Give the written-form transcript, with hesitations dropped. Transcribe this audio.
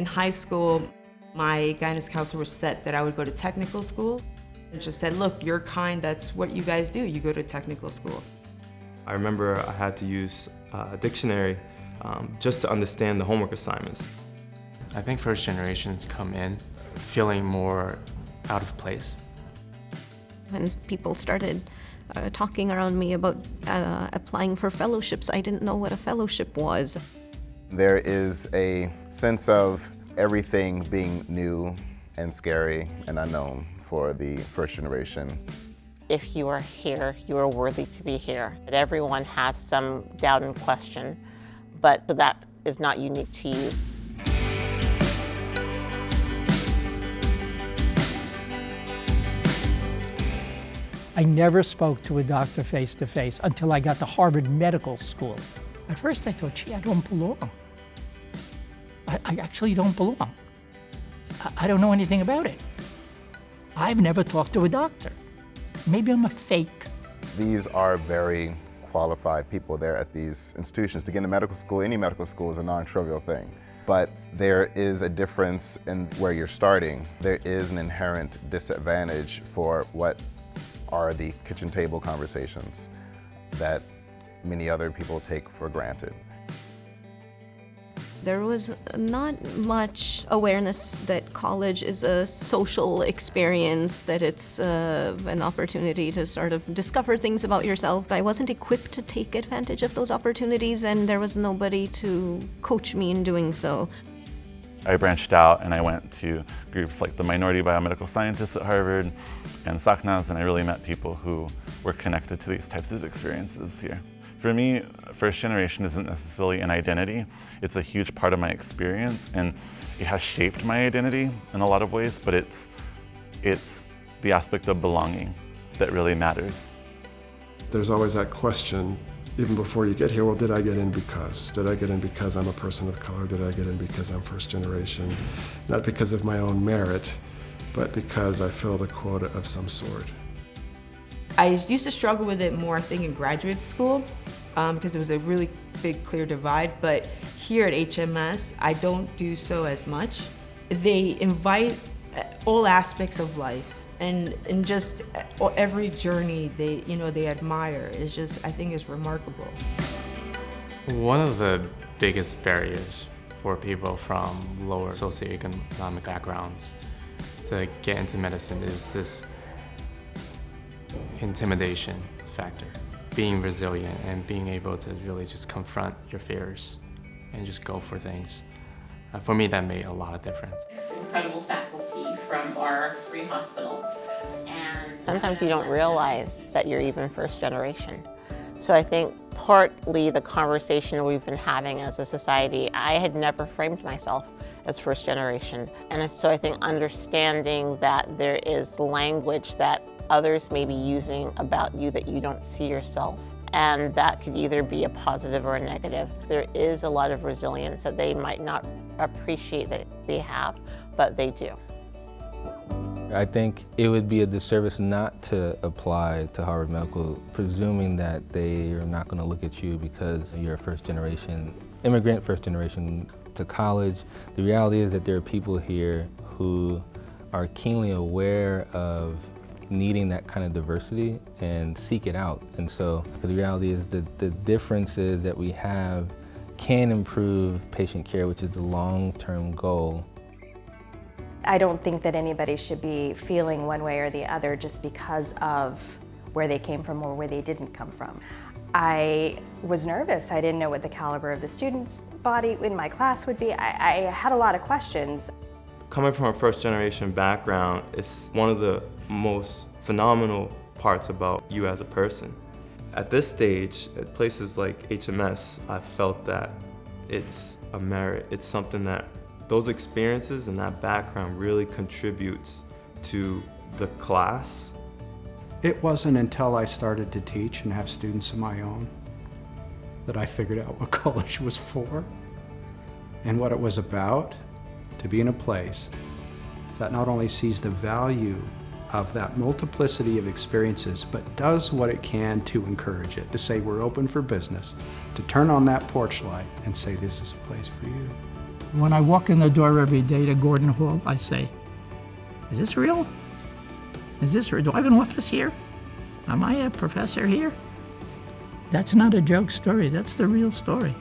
In high school, my guidance counselor was set that I would go to technical school. It just said, look, you're kind, that's what you guys do, you go to technical school. I remember I had to use a dictionary just to understand the homework assignments. I think first generations come in feeling more out of place. When people started talking around me about applying for fellowships, I didn't know what a fellowship was. There is a sense of everything being new and scary and unknown for the first generation. If you are here, you are worthy to be here. Everyone has some doubt and question, but that is not unique to you. I never spoke to a doctor face to face until I got to Harvard Medical School. At first I thought, gee, I don't belong. I actually don't belong. I don't know anything about it. I've never talked to a doctor. Maybe I'm a fake. These are very qualified people there at these institutions. To get into medical school, any medical school is a non-trivial thing. But there is a difference in where you're starting. There is an inherent disadvantage for what are the kitchen table conversations that many other people take for granted. There was not much awareness that college is a social experience, that it's an opportunity to sort of discover things about yourself. I wasn't equipped to take advantage of those opportunities, and there was nobody to coach me in doing so. I branched out and I went to groups like the Minority Biomedical Scientists at Harvard and SACNAS, and I really met people who were connected to these types of experiences here. For me, first generation isn't necessarily an identity. It's a huge part of my experience, and it has shaped my identity in a lot of ways, but it's the aspect of belonging that really matters. There's always that question, even before you get here, well, did I get in because? Did I get in because I'm a person of color? Did I get in because I'm first generation? Not because of my own merit, but because I filled a quota of some sort. I used to struggle with it more, I think, in graduate school because it was a really big, clear divide. But here at HMS, I don't do so as much. They invite all aspects of life, and just every journey they admire is just, I think, is remarkable. One of the biggest barriers for people from lower socioeconomic backgrounds to get into medicine is this intimidation factor. Being resilient and being able to really just confront your fears and just go for things. For me, that made a lot of difference. Incredible faculty from our 3 hospitals. And sometimes you don't realize that you're even first generation. So I think partly the conversation we've been having as a society, I had never framed myself as first generation. And so I think understanding that there is language that others may be using about you that you don't see yourself, and that could either be a positive or a negative. There is a lot of resilience that they might not appreciate that they have, but they do. I think it would be a disservice not to apply to Harvard Medical, presuming that they are not going to look at you because you're a first generation immigrant, first generation to college. The reality is that there are people here who are keenly aware of needing that kind of diversity and seek it out. And so the reality is that the differences that we have can improve patient care, which is the long-term goal. I don't think that anybody should be feeling one way or the other just because of where they came from or where they didn't come from. I was nervous. I didn't know what the caliber of the students' body in my class would be. I had a lot of questions. Coming from a first generation background, it's one of the most phenomenal parts about you as a person. At this stage, at places like HMS, I felt that it's a merit. It's something that those experiences and that background really contributes to the class. It wasn't until I started to teach and have students of my own that I figured out what college was for and what it was about, to be in a place that not only sees the value of that multiplicity of experiences, but does what it can to encourage it, to say we're open for business, to turn on that porch light and say this is a place for you. When I walk in the door every day to Gordon Hall, I say, is this real? Is this real? Do I have an office here? Am I a professor here? That's not a joke story, that's the real story.